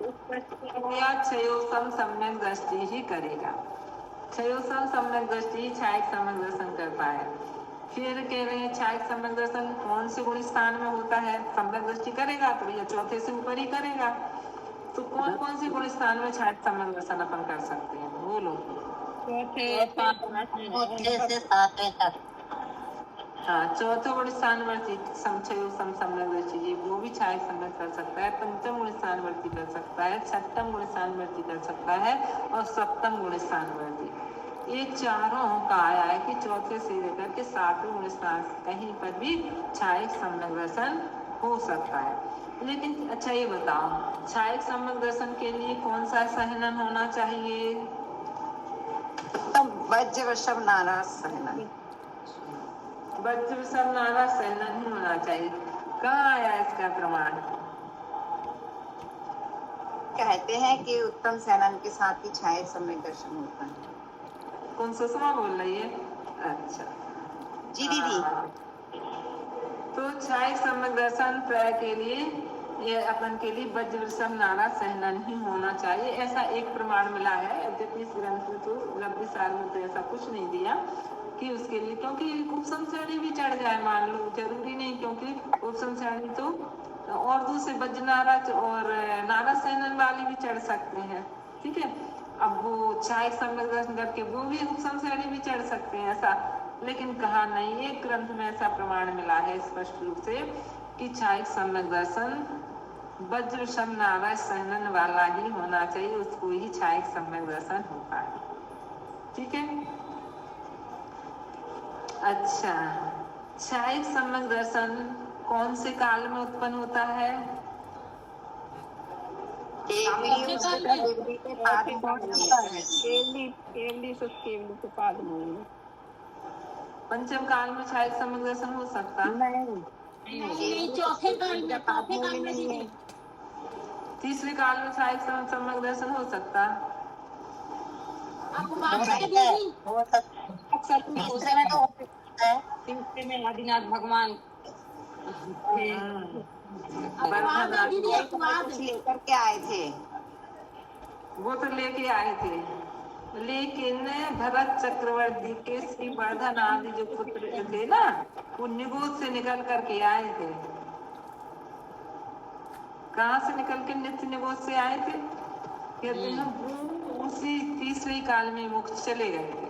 क्षयोत्तम सम्यक दृष्टि ही करेगा। क्षयोत्तम सम्यक दृष्टि छायक सम्यक दर्शन करता है। फिर कह रहे हैं छायक सम्यक दर्शन कौन से गुण स्थान में होता है? सम्यक दृष्टि करेगा तो भैया चौथे से ऊपर ही करेगा। तो कौन कौन से गुण स्थान में छायक सम्यक दर्शन अपन कर सकते हैं? बोलो। हाँ, चौथे गुण स्थानवर्ती सम्यक दृष्टि जी वो भी छायक सम्यक कर सकता है, पंचम गुण स्थानवर्ती कर सकता है, छठम गुण स्थानवर्ती कर सकता है, और सप्तम गुण स्थानवर्ती। ये चारों का आया है कि चौथे से लेकर के 7वें गुण स्थान कहीं पर भी छायक सम्यक दर्शन हो सकता है। लेकिन अच्छा ये बताओ, छायक सम्यक दर्शन के लिए कौन सा सहनन होना चाहिए? वज्र सब नाराज सहनन। वज्र सब नाराज सहनन ही होना चाहिए। कहाँ आया इसका प्रमाण? कहते हैं कि उत्तम सहनन के साथ ही छायक सम्यक दर्शन होता है। कौन सुषमा बोल रही है? अच्छा जी दीदी। तो छायक सम्यक दर्शन प्राय के लिए ये अपन के लिए वज्र सब नाराज सहनन ही होना चाहिए, ऐसा एक प्रमाण मिला है। यद्यपि इस ग्रंथ में तो लब्धि सार में तो ऐसा कुछ नहीं दिया कि उसके लिए, क्योंकि उपसम श्रेणी भी चढ़ जाए मान लो, जरूरी नहीं, क्योंकि उपसम श्रेणी तो और दूसरे वज्र नाराज और नाराज सहनन वाले भी चढ़ सकते हैं, ठीक है। अब वो छायक सम्यक दर्शन करके वो भी उपसम श्रेणी भी चढ़ सकते हैं ऐसा, लेकिन कहा नहीं, एक ग्रंथ में ऐसा प्रमाण मिला है स्पष्ट रूप से कि छायक सम्यक दर्शन वज्र शम नाराज सहनन वाला ही होना चाहिए, उसको ही छायक सम्यक दर्शन होता है, ठीक है। अच्छा, छायक सम्यक दर्शन कौन से काल में उत्पन्न होता है? पंचम काल में छायक सम्यक दर्शन हो सकता? नहीं, चौथे काल में दीदी। तीसरे काल में छायक सम्यक दर्शन हो सकता? आपको बात है दीदी? तीसरे में तो तीसरे में आदिनाथ भगवान दीदी एक बात लेकर के आए थे। वो तो लेके आए थे, लेकिन लेकिन भरत चक्रवर्ती के श्री वर्धन आदि जो पुत्र थे ना, वो निगोद से निकल करके आए थे। कहाँ से निकल के नित्य निगोद से आए थे? कहते हैं वो उसी तीसरे काल में मुक्त चले गए थे।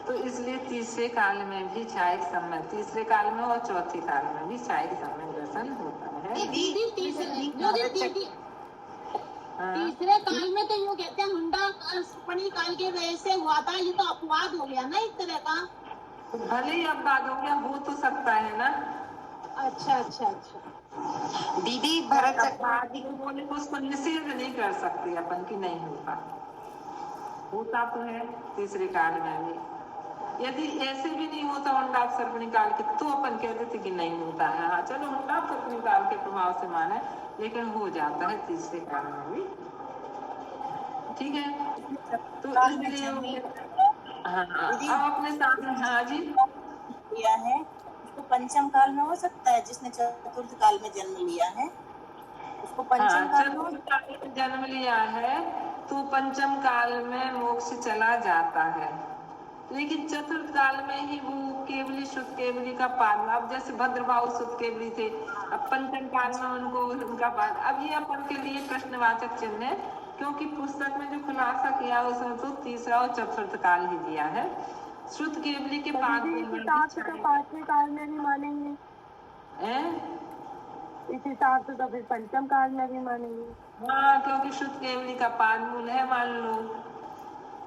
तो इसलिए तीसरे काल में भी छायक सम्यक, तीसरे काल में और चौथे काल में भी छायक सम्यक दर्शन होता है। दीदी तीसरे हाँ। तीसरे काल में तो यूँ कहते हैं हुंडा काल के वजह से हुआ था, ये तो अपवाद हो गया ना एक तरह का। भले ही अपवाद हो गया, हो तो सकता है ना। अच्छा अच्छा अच्छा। दीदी भरत चक्रवर्ती को बोले तो उसको निषेध नहीं कर सकते अपन की नहीं होता, होता तो है तीसरे काल में भी। यदि ऐसे भी नहीं होता हुंडा सर्पणी काल के, तो अपन कहते थे कि नहीं होता है। हाँ चलो हुंडा सर्पणी काल के प्रभाव से माने, लेकिन हो जाता है तीसरे काल में भी। ठीक है, तो इसलिए हाँ अब अपने सामने। हाँ जी, लिया है उसको पंचम काल में हो सकता है, जिसने चतुर्थ काल में जन्म लिया है उसको पंचम काल में चतुर्थ काल में जन्म लिया है तो पंचम काल में मोक्ष चला जाता है। लेकिन चतुर्थ काल में ही वो केवली शुद्ध केवली का पालन, अब जैसे भद्रभाव शुद्ध केवली थे, अब पंचम काल में उनको उनका पालन। अब ये अपन के लिए प्रश्नवाचक चिन्ह है, क्योंकि पुस्तक में जो खुलासा किया उसमें तो तीसरा और चतुर्थ काल ही दिया है। शुद्ध केवली के बाद पांचवें काल में भी मानेंगे, इस हिसाब से तो फिर पंचम काल में भी मानेंगे। हाँ, क्योंकि शुद्ध केवली का पाद मूल है मान लो,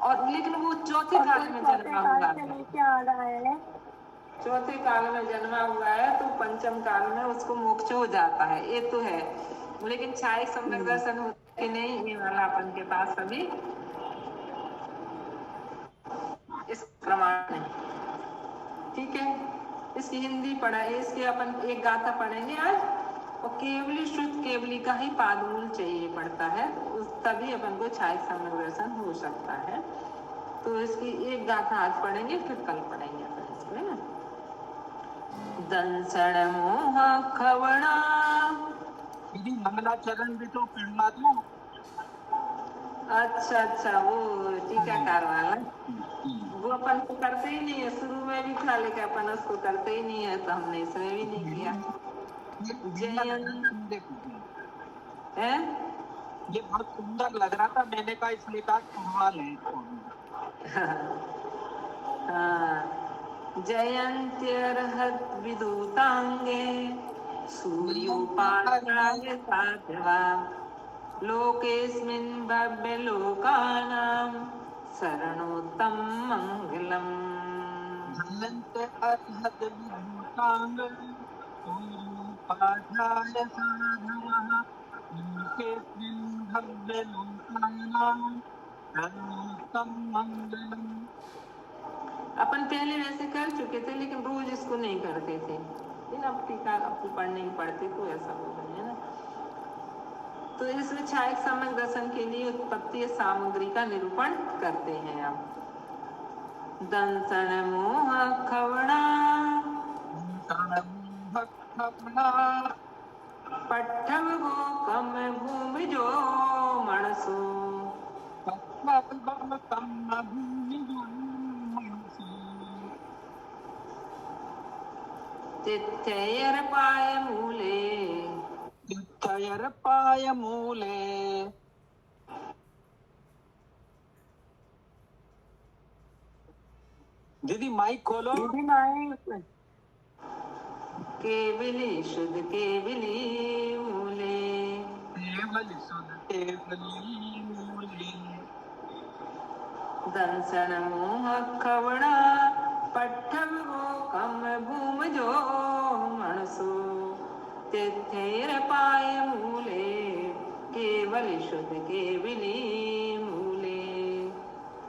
और लेकिन वो चौथे काल में जन्मा हुआ है। क्या आ रहा है? चौथे काल में जन्मा हुआ है तो पंचम काल में उसको मोक्ष हो जाता है, ये तो है। लेकिन छायक सम्यक दर्शन होता कि नहीं, ये वाला अपन के पास अभी इस प्रमाण है। ठीक है, इसकी हिंदी पढ़ा है, इसके अपन एक गाथा पढ़ेंगे आज। और केवली शुद्ध केवली का ही पादमूल चाहिए पड़ता है, तभी अपन को छायक सम्यक दर्शन हो सकता है। तो इसकी एक गाथा आज पढ़ेंगे, फिर कल पढ़ेंगे अपन इसको, है ना। दंसण मोह खवणा। दीदी मंगलाचरण भी तो पढ़ना था। अच्छा, वो टीकाकार वाला, वो अपन तो करते ही नहीं है, शुरू में भी था लेकिन अपन उसको करते ही नहीं है, तो हमने इसमें भी नहीं किया। है ये बहुत सुंदर लग रहा था, मैंने कहा इसलिए कहा सवाल है। हाँ, जयंत्यर्हत विदुतांगे सूर्योपाध्याय साधवा लोकेस्मिन् भव्य लोकानां शरणोत्तम मंगलम। जयंत्यर्हत विदुतांगे सूर्योपाध्याय साधवा लोकेस्मिन् भव्य लोकानां शरणोत्तम मंगलम। अपन पहले वैसे कर चुके थे, लेकिन रोज इसको नहीं करते थे, अब टीका आपको पढ़ने ही पड़ते, तो ऐसा हो गया है ना। तो इसमें छायक सम्यक दर्शन के लिए उत्पत्ति सामग्री का निरूपण करते हैं आप। दंसन मोह खवणा पट्ठव गोकम भूमि जो मणसो तिथ्यैर पाय मूले। तिथ्यैर पाय मूले। दीदी माइक खोलो। दीदी माइक। केवली शुद्ध केवली मूले। केवली शुद्ध केवली मूले। दंसन मोह खवणा पट्ठव गोकम भूम जो मणसो तिथ्यैर पाय मूले केवल शुद्ध केवली मूले।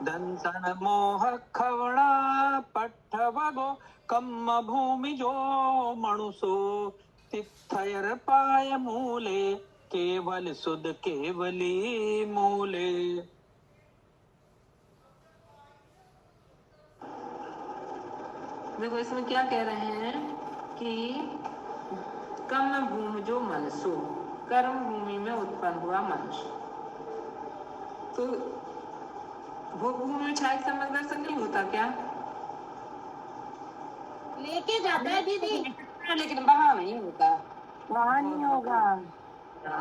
दंसन मोह खवणा पट्ठव गोकम भूमि जो मणुसो तिथ्यैर पाय मूले केवल शुद्ध केवली मूले। देखो इसमें क्या कह रहे हैं कि कम भूमि जो मनुष्य, कर्म भूमि में उत्पन्न हुआ मनुष्य, तो भोग भूमि में छाया सम्यक दर्शन नहीं होता क्या? लेके जाता है दीदी, लेकिन वहाँ नहीं होता। वहाँ नहीं होगा।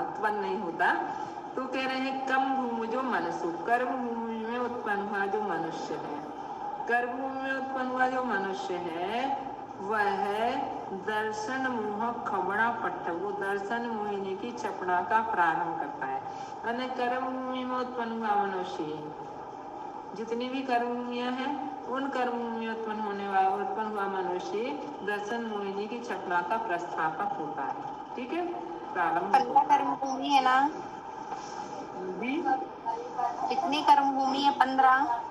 उत्पन्न नहीं होता। तो कह रहे हैं कम भूमि जो मनुष्य, कर्म भूमि में उत्पन्न हुआ जो मनुष्य है, कर्म भूमि में उत्पन्न हुआ जो मनुष्य है वह दर्शन मोह खबड़ा पट्ट, वो दर्शन मोहिनी की चपड़ा का प्रारंभ करता है। यानी कर्म भूमि में उत्पन्न हुआ मनुष्य, जितनी भी कर्म भूमियां हैं उन कर्म भूमि में उत्पन्न हुआ मनुष्य दर्शन मोहिनी की चपड़ा का प्रस्थापक होता है। ठीक है, प्रारंभ 15 कर्म भूमि है ना? कितनी कर्म भूमि है? 15।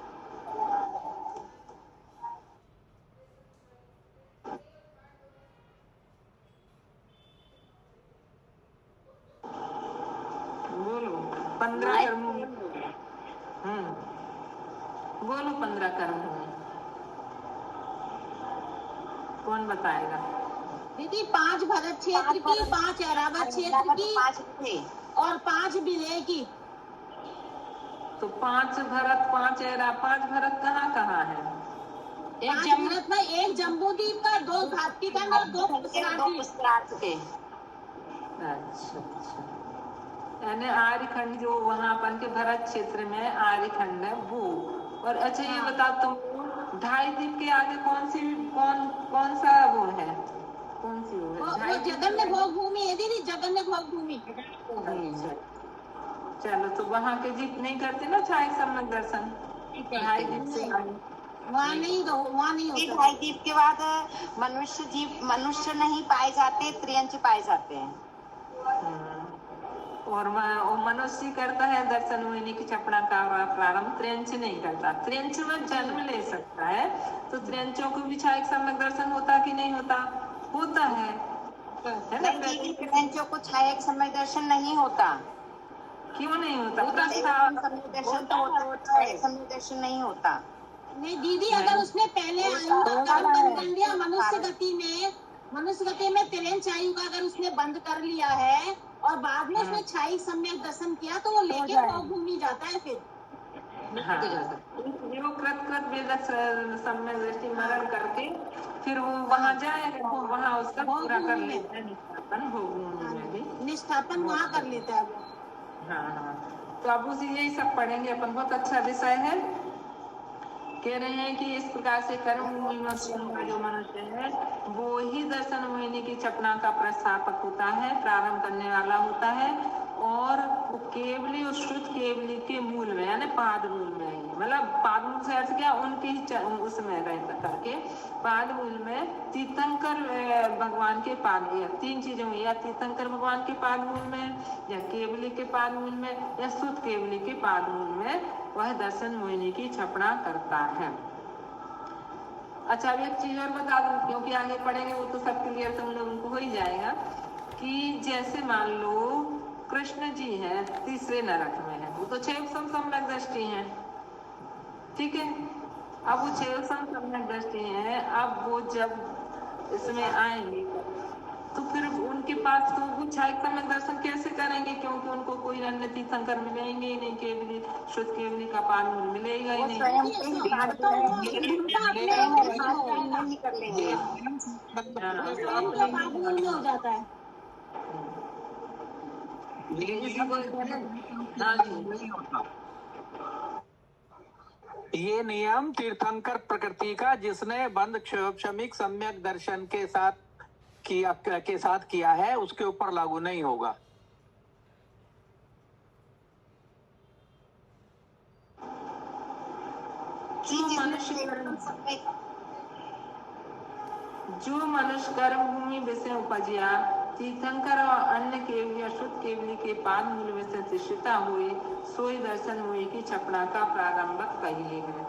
बोलो 15 कर्म भूमि। बोलो 15 कर्म भूमि कौन बताएगा? दीदी 5 भरत क्षेत्र की, 5 ऐरावत क्षेत्र की 5 थे और 5 विलेय की। तो 5 भरत 5 ऐरा, 5 भरत कहाँ कहाँ है? 5 भरत में एक जम्बूद्वीप का, 2 घाटी का और 2 पुष्करार्थ के। अच्छा अच्छा, यानी आर्यखंड जो वहाँ अपन के भरत क्षेत्र में आर्यखंड है वो। और अच्छा ये बता तुम 2.5 द्वीप के आगे कौन सा वो है? कौन सी वो है? वो जगन्य भोग भूमि है दीदी, जगन्य भोग भूमि। चलो, तो वहाँ के जीप नहीं करते ना छाया सम्यक दर्शन? 2.5 द्वीप से वहाँ नहीं होता। 2.5 द्वीप के बाद मनुष्य नहीं पाए जाते, त्रियंच पाए जाते हैं। और मनुष्य करता है दर्शन मोहिनी की चपड़ा का प्रारंभ, त्रियंच नहीं करता। त्रियंच में जन्म ले सकता है, तो त्रियंचों को भी छाया सम्यक दर्शन होता कि नहीं होता? होता है ना? त्रियंचों को छाया समय दर्शन नहीं होता। क्यों नहीं होता? समय दर्शन नहीं होता। नहीं दीदी, अगर उसने पहले आयु का कर्म बंद कर लिया, मनुष्य गति में त्रियंच आयु का अगर उसने बंद कर लिया है और बाद में उसने छाई सम्यक दर्शन किया, तो वो लेके भोग भूमि जाता है फिर। हाँ, जो कृत सम्यक दृष्टि मरण करके फिर वो वहाँ जाएगा, वहाँ उसका पूरा कर लेता है निष्ठापन, भोग भूमि में भी निष्ठापन वहाँ कर लेता है वो। हाँ, तो अब उसी यही सब पढ़ेंगे अपन। बहुत अच्छा विषय है। कह रहे हैं कि इस प्रकार से कर्म भूमि में जो मनुष्य है वो ही दर्शन मोहिनी की चपड़ा का प्रस्थापक होता है, प्रारंभ करने वाला होता है। और केवली और शुद्ध केवली के मूल में, यानी पाद मूल में ही, मतलब पाद मूल से अर्थ क्या, उनके ही उसमें रहता करके पाद मूल में तीर्थंकर भगवान के पाद, 3 चीजों में, या तीर्थंकर भगवान के पाद मूल में, या केवली के पाद मूल में, या शुद्ध केवली के पाद मूल में वह दर्शन मोहिनी की छपड़ा करता है। अच्छा, अब एक चीज और बता दूं, क्योंकि आगे पढ़ेंगे वो तो सब क्लियर तुम लोगों को हो ही जाएगा। कि जैसे मान लो कृष्ण जी हैं, तीसरे नरक में है, वो तो छह सम्यक दृष्टि है, ठीक है। अब वो छह सम्यक दृष्टि है, अब वो जब इसमें आएंगे तो फिर उनके पास तो वो छाया सम्यक दर्शन कैसे करेंगे, क्योंकि उनको कोई अन्य तीर्थंकर मिलेंगे ही नहीं, केवली शुद्ध केवली का पाद मिलेगा ही नहीं। हो जाता है। ये नियम तीर्थंकर प्रकृति का, जिसने बंद क्षमिक सम्यक दर्शन के साथ किया है, उसके ऊपर लागू नहीं होगा। जो मनुष्य कर्म भूमि विषय उपजिया तीर्थंकर और अन्य केवली अशुद्ध केवली के पाद मूल में प्रतिष्ठिता हुई, सोई दर्शन हुई की चपड़ा का प्रारंभक कहिए है।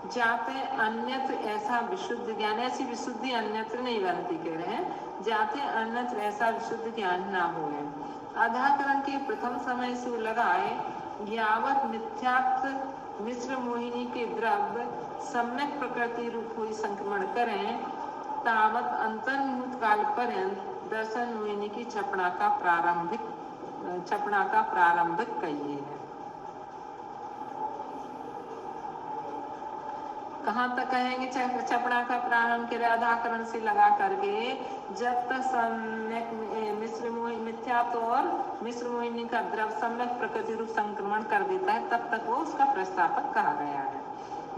जाते अन्यत्र ऐसा विशुद्ध ज्ञान, ऐसी विशुद्धि अन्यत्र नहीं बनती, कह रहे हैं जाते अन्यत्र ऐसा विशुद्ध ज्ञान ना हुए। अधाकरण के प्रथम समय से लगाए यावत मिथ्यात्व मिश्र मोहिनी के द्रव्य सम्यक प्रकृति रूप हुई संक्रमण करें, तावत अंतर्मुहूर्त काल पर्यंत दर्शन मोहिनी की चपड़ा का प्रारंभिक कहिए है। कहाँ तक कहेंगे? चपड़ा का प्रारंभ क्रियाधाकरण से लगा करके जब तक सम्यक मिश्र मिथ्यात्व और मिश्र मोहिनी का द्रव सम्यक प्रकृति रूप संक्रमण कर देता है तब तक वो उसका प्रस्तावक कहा गया है।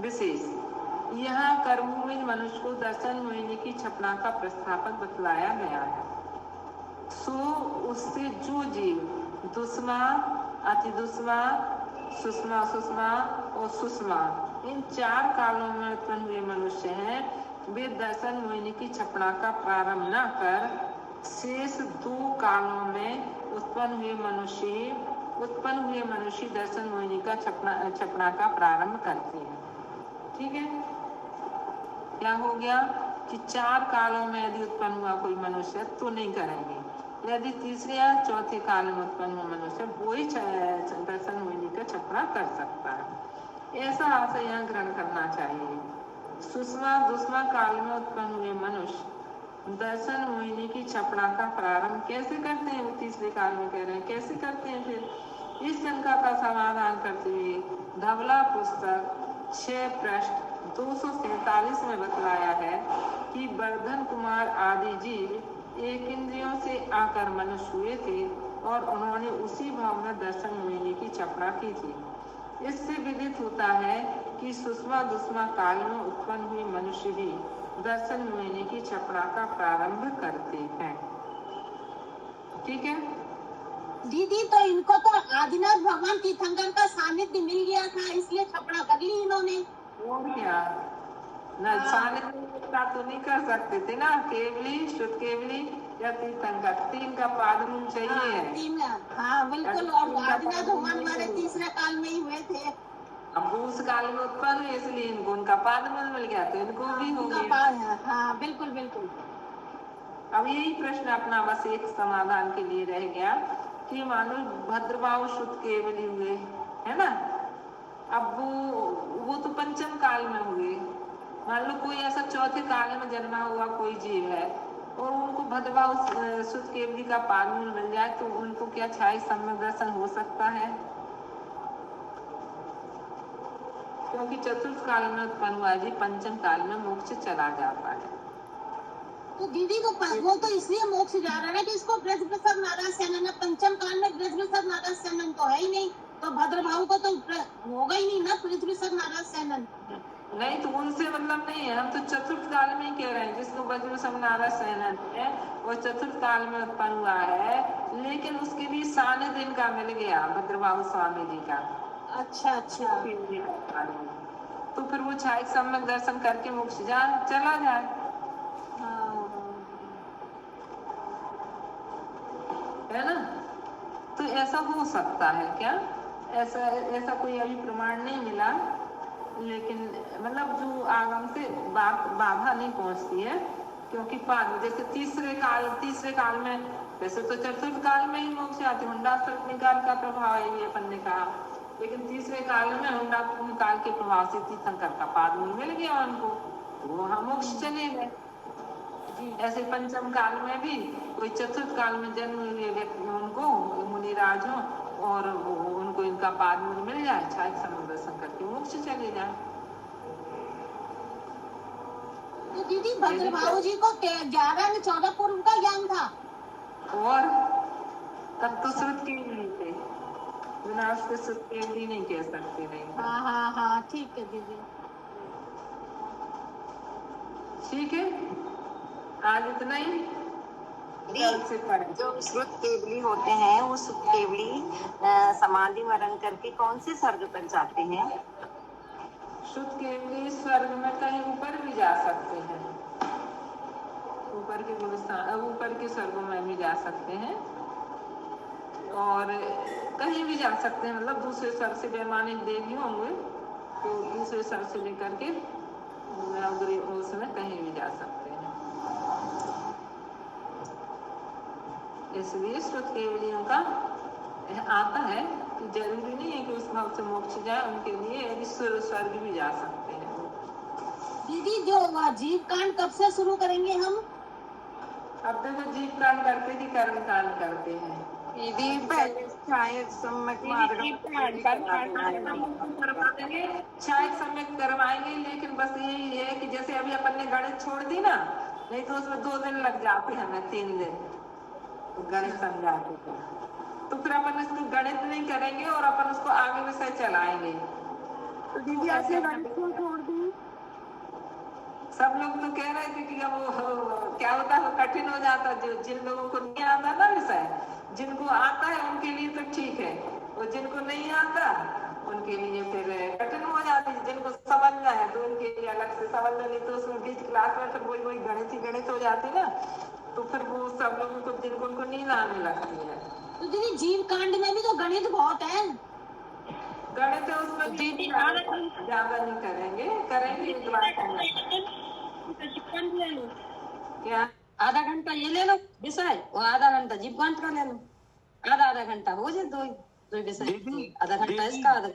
विशेष यहाँ कर्मों मनुष्य को दर्शन मोहिनी की छपना का प्रस्तावक बतलाया गया है। सो उससे जो जीव दुष्मा, अति दुष्मा, सुषमा सुषमा और सुषमा इन 4 कालों में उत्पन्न हुए मनुष्य हैं, वे दर्शन मोहिनी की छपना का प्रारंभ न कर शेष 2 कालों में उत्पन्न हुए मनुष्य दर्शन मोहिनी का छपना का प्रारंभ करते हैं। ठीक है, क्या हो गया कि 4 कालों में यदि उत्पन्न हुआ कोई मनुष्य तो नहीं करेंगे, यदि तीसरे या चौथे काल में उत्पन्न हुआ मनुष्य वो ही दर्शन मोहिनी का छपना कर सकता है। ऐसा आशय यहाँ ग्रहण करना चाहिए। सुषमा दुष्मा काल में उत्पन्न हुए मनुष्य दर्शन मोहिनी की छपना का प्रारंभ कैसे करते हैं? वो तीसरे काल में कह रहे हैं, कैसे करते हैं? फिर इस शंका का समाधान करते हुए धवला पुस्तक 6 पृष्ठ 247 में बतलाया है कि वर्धन कुमार आदि जीव एक इंद्रियों से आकर मनुष्य हुए थे और उन्होंने उसी भाव में दर्शन मोहिनी की छपना की थी। इससे विदित होता है कि सुषमा दुष्मा काल में उत्पन्न हुए मनुष्य भी दर्शन मोहिनी की छपना का प्रारंभ करते हैं। ठीक है दीदी, तो इनको तो आदिनाथ भगवान तीर्थंकर का सानिध्य मिल गया था इसलिए छपना कर ली इन्होंने। और क्या न सानिध्य तो नहीं कर सकते थे ना, केवली शुद्ध केवली या तीर्थंकर 3 का पादरूप चाहिए। हाँ बिल्कुल, और आदिनाथ भगवान हमारे तीसरे काल में ही हुए थे। अब उस काल में उत्पन्न हुए इसलिए इनको उनका पादमल मिल गया तो इनको भी हो गया। हाँ बिल्कुल बिल्कुल। अब यही प्रश्न अपना बस एक समाधान के लिए रह गया कि मानो भद्रभाव शुद्ध केवली हुए है ना, अब वो तो पंचम काल में हुए। मान लो कोई ऐसा चौथे काल में जन्मा हुआ कोई जीव है और उनको भद्रभाव शुद्ध केवली का पादमूल मिल जाए तो उनको क्या छाई सम्यक दर्शन हो सकता है? क्योंकि चतुर्थ काल में उत्पन्न हुआ जी पंचम काल में मोक्ष चला जाता है। तो दीदी को वो तो इसलिए मोक्ष जा रहा है कि इसको ब्रज प्रसाद नारायण सेनन, पंचम काल में ब्रज प्रसाद नारायण सेनन तो है ही नहीं, तो भद्रभाव को तो होगा ही नहीं ना ब्रज प्रसाद नारायण सेनन। नहीं तो उनसे मतलब नहीं है, हम तो चतुर्थ काल में ही कह रहे हैं जिसको वज्र समनारा सेनन है वो चतुर्थ काल में उत्पन्न हुआ है, लेकिन उसके भी सानिध्य इनका मिल गया भद्रभाव स्वामी जी का। अच्छा तो फिर वो छाई सम्यक दर्शन करके मोक्ष चला जाए। है ना, तो ऐसा हो सकता है क्या? ऐसा कोई अभी प्रमाण नहीं मिला, लेकिन मतलब जो आगम से बाधा नहीं पहुंचती है, क्योंकि जैसे तीसरे काल में, वैसे तो चतुर्थ काल में ही मोक्ष आते, हुंडासर्प काल का प्रभाव है ये अपन ने कहा, लेकिन तीसरे काल में हुंडा काल के प्रभाव से तीर्थंकर का पादमूल मिल गया उनको, वो वहां मोक्ष चले गए। ऐसे पंचम काल में भी कोई चतुर्थ काल में जन्म हुए व्यक्ति उनको मुनिराज हो और उनको इनका पादमूल मिल जाए, छाई सम्यक दर्शन करके मोक्ष चले जाए। तो दीदी भद्रभाव जी को 11 में 14 पूर्व का ज्ञान था, और तब तो श्रुत के नहीं थे, बिना उसके श्रुत के भी नहीं कह सकते। नहीं हाँ ठीक है दीदी, ठीक है, आज इतना ही। जो श्रुत केवली होते हैं वो श्रुत केवली समाधि मरण करके कौन से स्वर्ग पर जाते हैं? शुद्ध केवली स्वर्ग में कहीं ऊपर भी जा सकते हैं, ऊपर के स्वर्गों में भी जा सकते हैं और कहीं भी जा सकते हैं, मतलब दूसरे स्वर्ग से वैमानिक देवी होंगे तो दूसरे स्वर्ग से लेकर के उसमें कहीं भी जा सकते हैं। इसलिए श्रुत केवलियों का आता है कि जरूरी नहीं है कि उस भाव से मोक्ष जाए, उनके लिए स्वर्ग भी जा सकते हैं। दीदी जो जीव कांड कब से शुरू करेंगे हम? अब देखो जीव कांड करते कि कर्म कांड करते हैं? दीदी पहले शायद सम्यक करवा देंगे, शायद सम्यक करवाएंगे, लेकिन बस यही है कि जैसे अभी अपन ने गणित छोड़ दी ना, नहीं तो उसमें 2 दिन लग जाते हमें, 3 दिन गणित समझाते थे। तो फिर अपन इसको गणित नहीं करेंगे और अपन उसको आगे विषय चलाएंगे। तो दीदी आपने गणित क्यों छोड़ दी? सब लोग तो कह रहे थे कि अब वो क्या होता है, कठिन हो जाता, जो जिन लोगों को नहीं आता ना विषय, जिनको आता है उनके लिए तो ठीक है, और जिनको नहीं आता उनके लिए फिर कठिन हो जाती है। जिनको समझना है तो उनके लिए अलग से समझ लो, नहीं तो उसमें बीच क्लास में फिर वही गणित ही गणित हो जाती ना, तो फिर वो सब लोगों को जिनको उनको नींद आने लगती है। तो दीदी जीव कांड में भी तो गणित बहुत है। गणित है उसमें भी ज्यादा नहीं करेंगे एक बार क्या आधा घंटा ये ले लो विषय और आधा घंटा जीव कांड का ले लो, आधा घंटा हो जाए, दो विषय, आधा घंटा इसका, आधा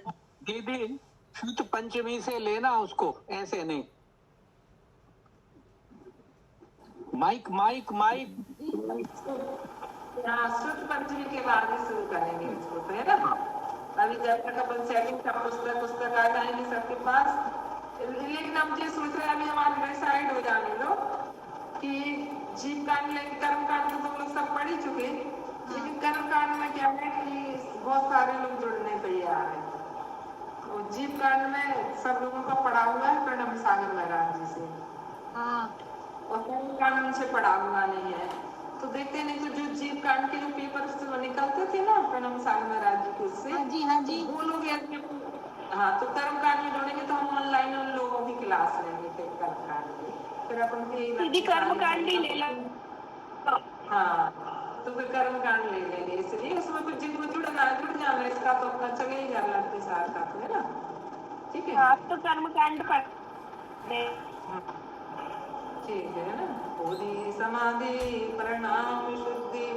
दीदी शुद्ध पंचमी से लेना उसको, ऐसे नहीं। माइक माइक माइक शुद्ध पंचमी के बाद ही शुरू करेंगे इसको, तो है ना। अभी जब तक अपन सेटिंग का पुस्तक आ जाएंगे सबके पास, लेकिन हम ये सोच रहे हैं अभी हमारे डिसाइड हो जाने दो कि जीव कांड, लेकिन कर्म कांड तो तुम लोग सब पढ़ ही चुके, लेकिन कर्म कांड में क्या है कि बहुत सारे लोग जुड़ने तैयार हैं। तो जीव कांड में सब लोगों का पढ़ा हुआ है प्रणब सागर महाराज जी से, और कर्म कांड उनसे पढ़ा हुआ नहीं है। तो देखते नहीं तो जो जीव कांड के जो पेपर निकलते थे ना प्रणब सागर महाराज जी के, उससे हाँ जी वो लोग हाँ, तो कर्म कांड में जोड़ेंगे तो हम ऑनलाइन उन लोगों की क्लास लेंगे फिर कर्म कांड की, फिर अपन दीदी कर्म कांड ही ले लो। हाँ, तो फिर कर्म कांड ले लेंगे, इसलिए उसमें कुछ जिनको जुड़ जाना इसका तो अपना चले ही जाना अपने साथ का, है ना। ठीक है, आप तो कर्म कांड पढ़ ठीक है ना। बोधि समाधि प्रणाम शुद्धि